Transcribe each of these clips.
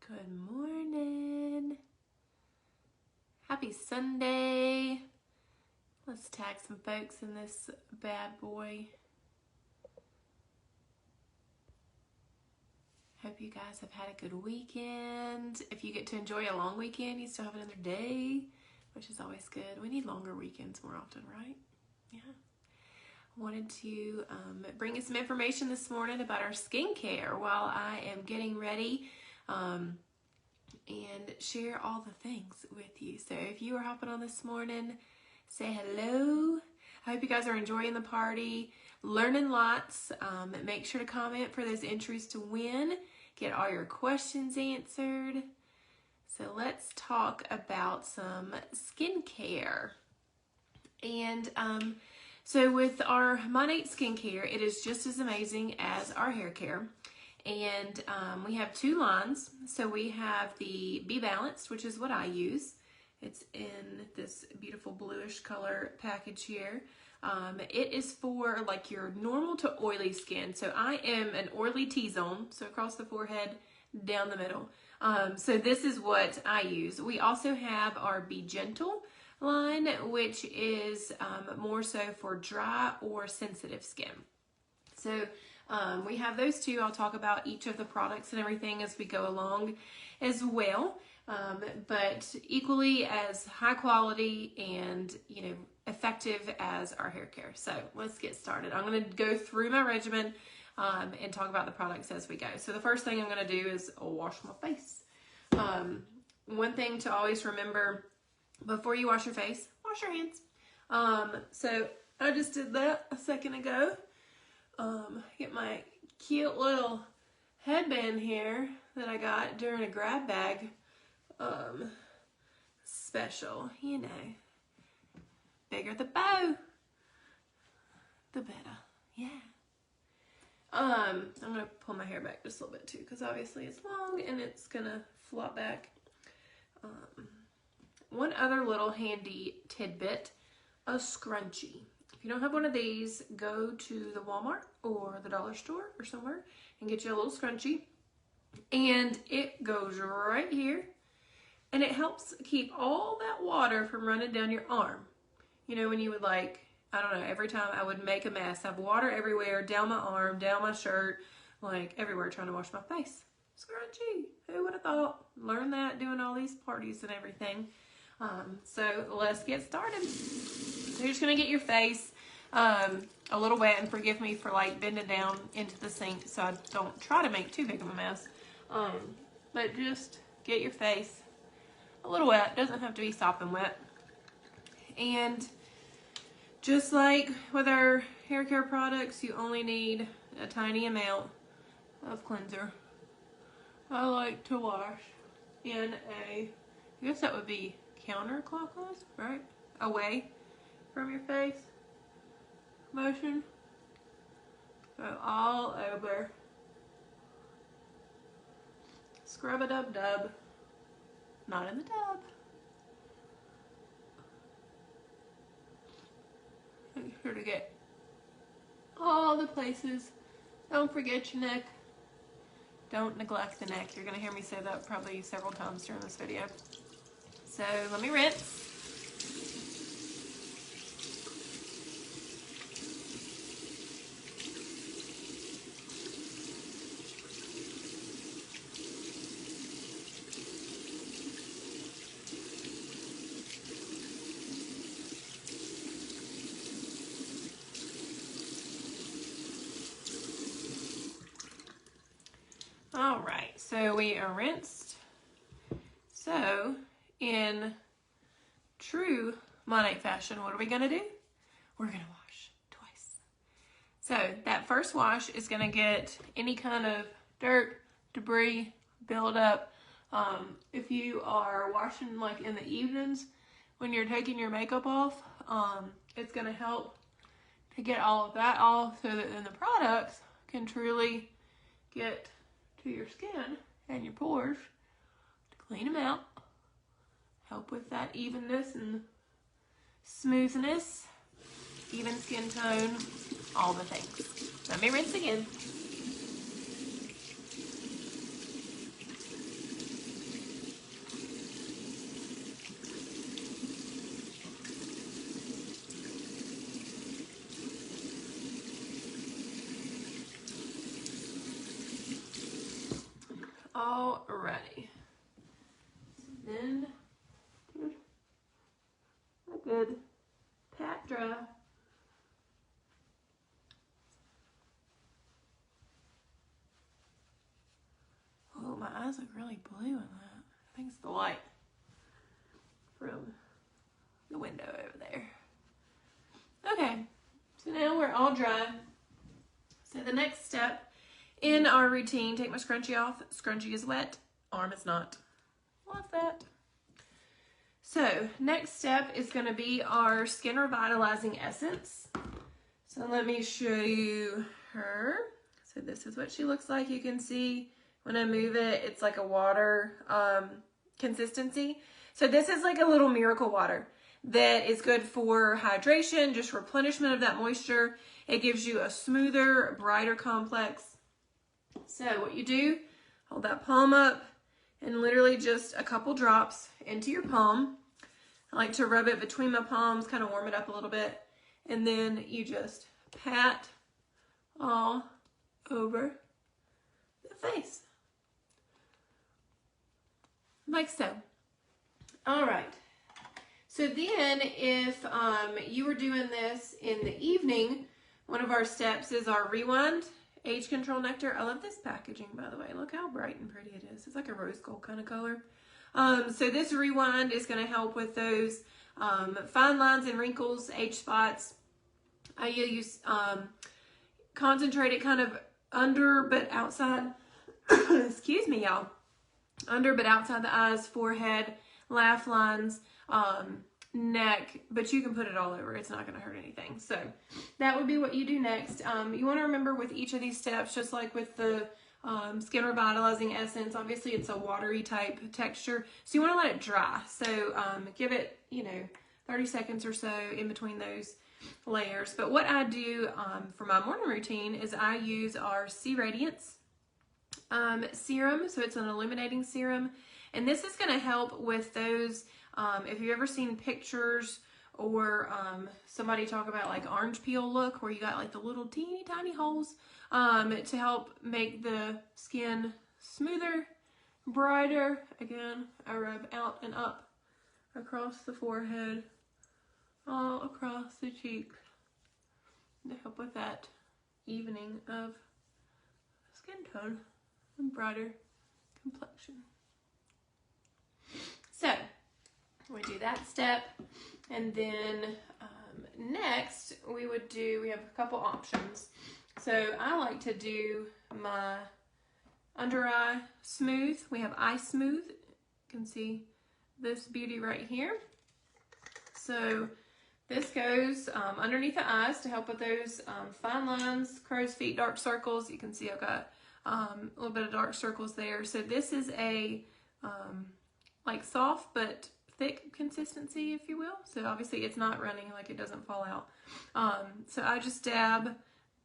Good morning. Happy Sunday. Let's tag some folks in this bad boy. Hope you guys have had a good weekend. If you get to enjoy a long weekend, you still have another day, which is always good. We need longer weekends more often, right? Yeah. Wanted to bring you some information this morning about our skincare while I am getting ready and share all the things with you. So if you are hopping on this morning, say hello. I hope you guys are enjoying the party, learning lots. Make sure to comment for those entries to win. Get all your questions answered. So let's talk about some skincare. And so with our Monate skincare, it is just as amazing as our hair care. And we have two lines. So we have the Be Balanced, which is what I use. It's in this beautiful bluish color package here. It is for like your normal to oily skin. So I am an oily T-zone, so across the forehead, down the middle. So this is what I use. We also have our Be Gentle line, which is more so for dry or sensitive skin. So we have those two. I'll talk about each of the products and everything as we go along as well. But equally as high quality and, effective as our hair care. So let's get started. I'm going to go through my regimen and talk about the products as we go. So the first thing I'm going to do is wash my face. One thing to always remember before you wash your face, wash your hands. So I just did that a second ago. Get my cute little headband here that I got during a grab bag special, bigger the bow, the better. Yeah. I'm gonna pull my hair back just a little bit too, because obviously it's long and it's gonna flop back. One other little handy tidbit, a scrunchie. If you don't have one of these, go to the Walmart or the dollar store or somewhere and get you a little scrunchie. And it goes right here. And it helps keep all that water from running down your arm. When you would every time I would make a mess, have water everywhere, down my arm, down my shirt, everywhere trying to wash my face. Scrunchie, who would have thought? Learn that doing all these parties and everything. So let's get started. So you're just gonna get your face a little wet, and forgive me for bending down into the sink so I don't try to make too big of a mess. But just get your face a little wet. Doesn't have to be sopping wet. And just like with our hair care products, you only need a tiny amount of cleanser. I like to wash in I guess that would be counterclockwise, right? Away from your face motion. Go all over. Scrub-a-dub-dub. Not in the tub. Make sure to get all the places. Don't forget your neck. Don't neglect the neck. You're going to hear me say that probably several times during this video. So let me rinse. All right, so we are rinsed. So in true Monate fashion, what are we gonna do? We're gonna wash twice. So that first wash is gonna get any kind of dirt, debris, build up. If you are washing in the evenings when you're taking your makeup off, it's gonna help to get all of that off so that then the products can truly get to your skin and your pores to clean them out, help with that evenness and smoothness, even skin tone, all the things. Let me rinse again. Alrighty. Then, a good pat dry. Oh, my eyes look really blue in that. I think it's the light from the window over there. Okay, so now we're all dry. So the next step in our routine, take my scrunchie off. Scrunchie is wet, arm is not. Love that. So next step is going to be our Skin Revitalizing Essence. So let me show you her. So this is what she looks like. You can see when I move it, it's like a water consistency. So this is like a little miracle water that is good for hydration, just replenishment of that moisture. It gives you a smoother, brighter complex. So what you do, hold that palm up and literally just a couple drops into your palm. I like to rub it between my palms, kind of warm it up a little bit. And then you just pat all over the face. Like so. All right. So then if you were doing this in the evening, one of our steps is our Rewind Age Control Nectar. I love this packaging, by the way. Look how bright and pretty it is. It's like a rose gold kind of color. So this Rewind is going to help with those fine lines and wrinkles, age spots. I use concentrated kind of under but outside, excuse me, y'all. Under but outside the eyes, forehead, laugh lines, neck, but you can put it all over. It's not going to hurt anything. So that would be what you do next. You want to remember with each of these steps, just like with the Skin Revitalizing Essence, obviously it's a watery type texture. So you want to let it dry. So give it, 30 seconds or so in between those layers. But what I do for my morning routine is I use our C Radiance serum. So it's an illuminating serum. And this is going to help with those, if you've ever seen pictures or somebody talk about like orange peel look, where you got like the little teeny tiny holes to help make the skin smoother, brighter. Again, I rub out and up across the forehead, all across the cheeks to help with that evening of skin tone and brighter complexion. So we do that step, and then next we have a couple options. So I like to do my under eye smooth. We have eye smooth. You can see this beauty right here. So this goes underneath the eyes to help with those fine lines, crow's feet, dark circles. You can see I've got a little bit of dark circles there. So this is a like soft but thick consistency, if you will. So obviously it's not running, like it doesn't fall out. So I just dab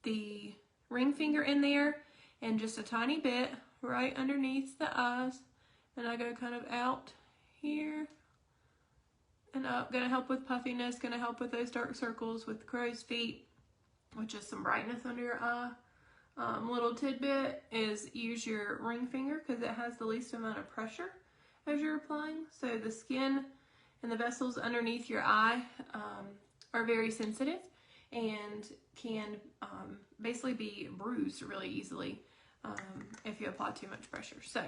the ring finger in there and just a tiny bit right underneath the eyes, and I go kind of out here and up. Gonna help with puffiness, gonna help with those dark circles, with crow's feet, which is some brightness under your eye. Little tidbit is use your ring finger because it has the least amount of pressure as you're applying. So the skin and the vessels underneath your eye are very sensitive and can basically be bruised really easily if you apply too much pressure. So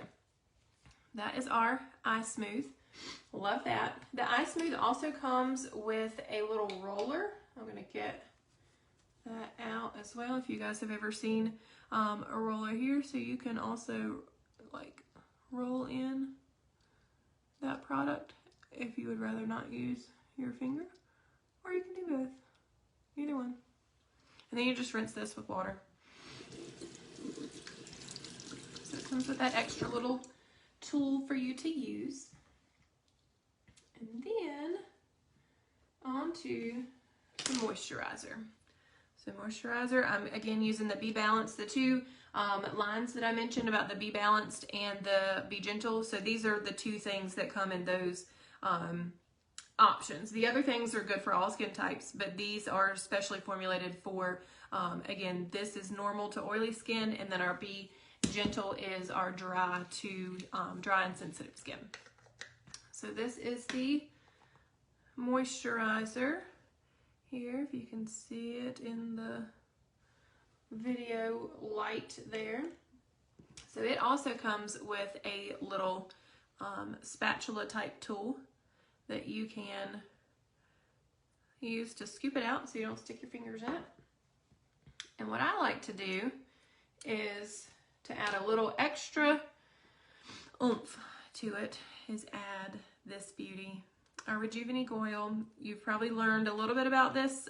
that is our Eye Smooth. Love that. The Eye Smooth also comes with a little roller. I'm going to get that out as well. If you guys have ever seen a roller here, so you can also like roll in that product if you would rather not use your finger, or you can do both, either one. And then you just rinse this with water. So it comes with that extra little tool for you to use. And then on to the moisturizer. So moisturizer, I'm again using the Be Balanced, the two lines that I mentioned about the Be Balanced and the Be Gentle. So these are the two things that come in those options. The other things are good for all skin types, but these are specially formulated for, again, this is normal to oily skin, and then our Be gentle is our dry to dry and sensitive skin. So this is the moisturizer here, if you can see it in the video light there. So it also comes with a little spatula type tool that you can use to scoop it out so you don't stick your fingers in it. And what I like to do is to add a little extra oomph to it is add this beauty, our Rejuvenating Oil. You've probably learned a little bit about this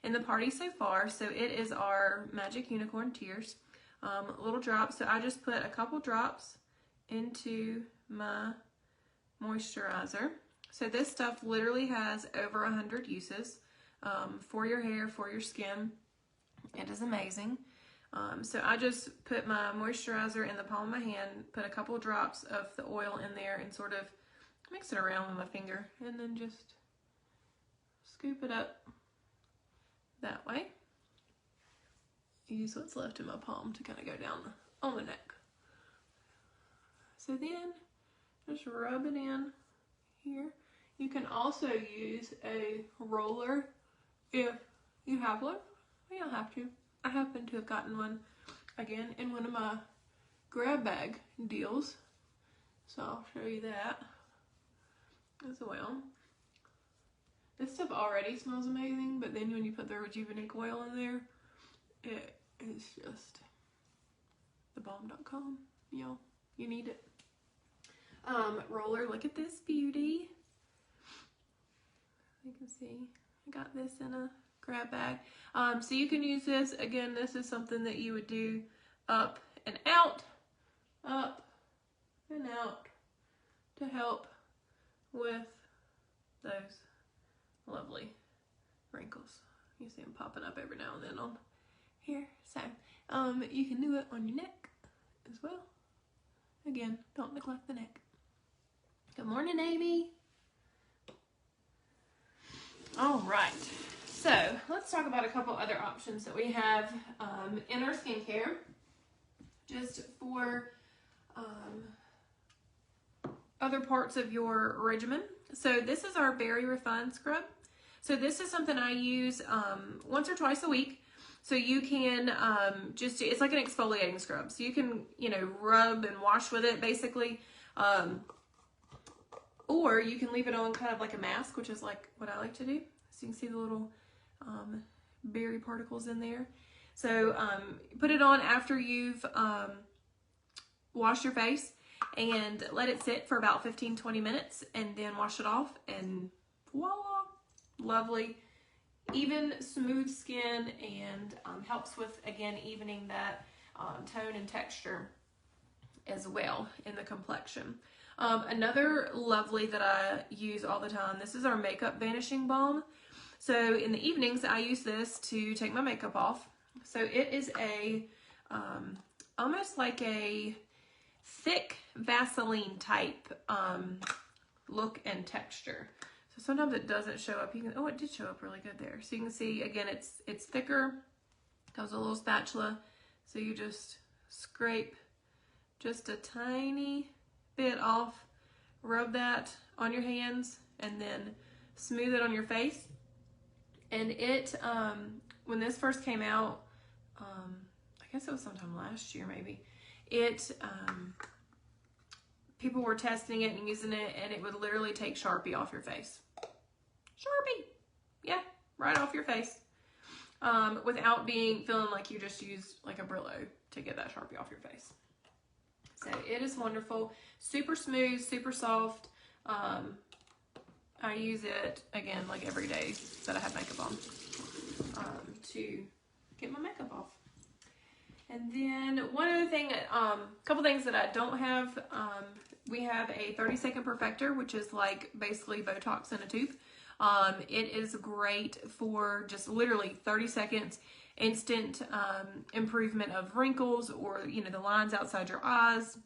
in the party so far. So it is our Magic Unicorn Tears, little drops. So I just put a couple drops into my moisturizer. So this stuff literally has over 100 uses for your hair, for your skin. It is amazing. So I just put my moisturizer in the palm of my hand, put a couple drops of the oil in there and sort of mix it around with my finger and then just scoop it up that way. Use what's left in my palm to kind of go down on the neck. So then just rub it in here. You can also use a roller if you have one. You don't have to. I happen to have gotten one again in one of my grab bag deals. So I'll show you that as well. This stuff already smells amazing, but then when you put the Rejuvenating Oil in there, it is just thebomb.com. Y'all, you need it. Roller, look at this beauty. You can see I got this in a grab bag. So you can use this. Again, this is something that you would do up and out to help with those lovely wrinkles. You see them popping up every now and then on here. So you can do it on your neck as well. Again, don't neglect the neck. Good morning, Amy. All right. So let's talk about a couple other options that we have in our skincare, just for other parts of your regimen. So this is our Berry Refined Scrub. So this is something I use once or twice a week. So you can it's like an exfoliating scrub. So you can, rub and wash with it basically. Or you can leave it on kind of like a mask, which is like what I like to do. So you can see the little berry particles in there. So put it on after you've washed your face and let it sit for about 15-20 minutes and then wash it off, and voila, lovely, even smooth skin, and helps with, again, evening that tone and texture as well in the complexion. Another lovely that I use all the time, this is our Makeup Vanishing Balm. So in the evenings, I use this to take my makeup off. So it is a, almost like a thick Vaseline type look and texture. So sometimes it doesn't show up. You can, oh, it did show up really good there. So you can see, again, it's thicker. Comes with a little spatula. So you just scrape just a tiny bit off, rub that on your hands, and then smooth it on your face. And it, when this first came out, I guess it was sometime last year maybe, people were testing it and using it, and it would literally take Sharpie off your face. Sharpie! Yeah, right off your face. Without feeling like you just used like a Brillo to get that Sharpie off your face. So it is wonderful. Super smooth, super soft. I use it, again, like every day that I have makeup on to get my makeup off. And then one other thing, couple things that I don't have. We have a 30-second perfector, which is like basically Botox in a tube. It is great for just literally 30 seconds, instant improvement of wrinkles or, the lines outside your eyes,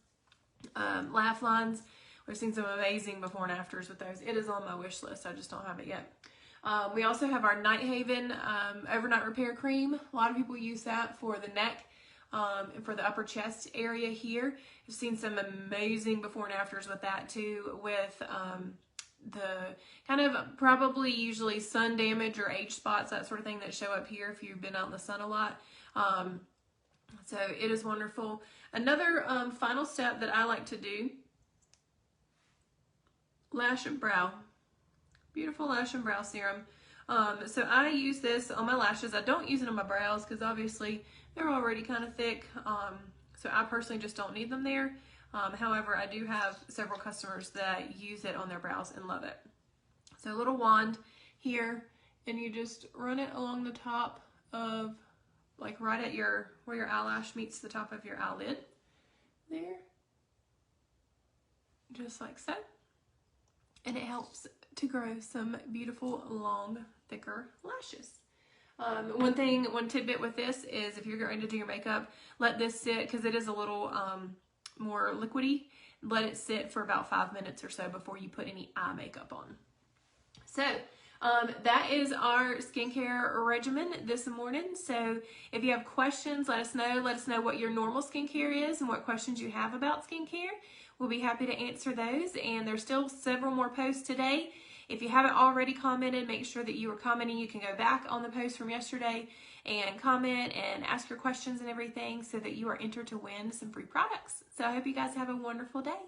laugh lines. We've seen some amazing before and afters with those. It is on my wish list. I just don't have it yet. We also have our Night Haven Overnight Repair Cream. A lot of people use that for the neck. and for the upper chest area here. I've seen some amazing before and afters with that too, with the kind of probably usually sun damage or age spots, that sort of thing that show up here if you've been out in the sun a lot. So it is wonderful. Another final step that I like to do, lash and brow. Beautiful lash and brow serum. So I use this on my lashes. I don't use it on my brows because obviously they're already kind of thick. So I personally just don't need them there. However, I do have several customers that use it on their brows and love it. So a little wand here, and you just run it along the top of, like right at where your eyelash meets the top of your eyelid. There. Just like so. And it helps to grow some beautiful, long, thicker lashes. One tidbit with this is if you're going to do your makeup, let this sit, because it is a little more liquidy. Let it sit for about 5 minutes or so before you put any eye makeup on. So that is our skincare regimen this morning. So if you have questions, let us know. Let us know what your normal skincare is and what questions you have about skincare. We'll be happy to answer those. And there's still several more posts today. If you haven't already commented, make sure that you are commenting. You can go back on the post from yesterday and comment and ask your questions and everything so that you are entered to win some free products. So I hope you guys have a wonderful day.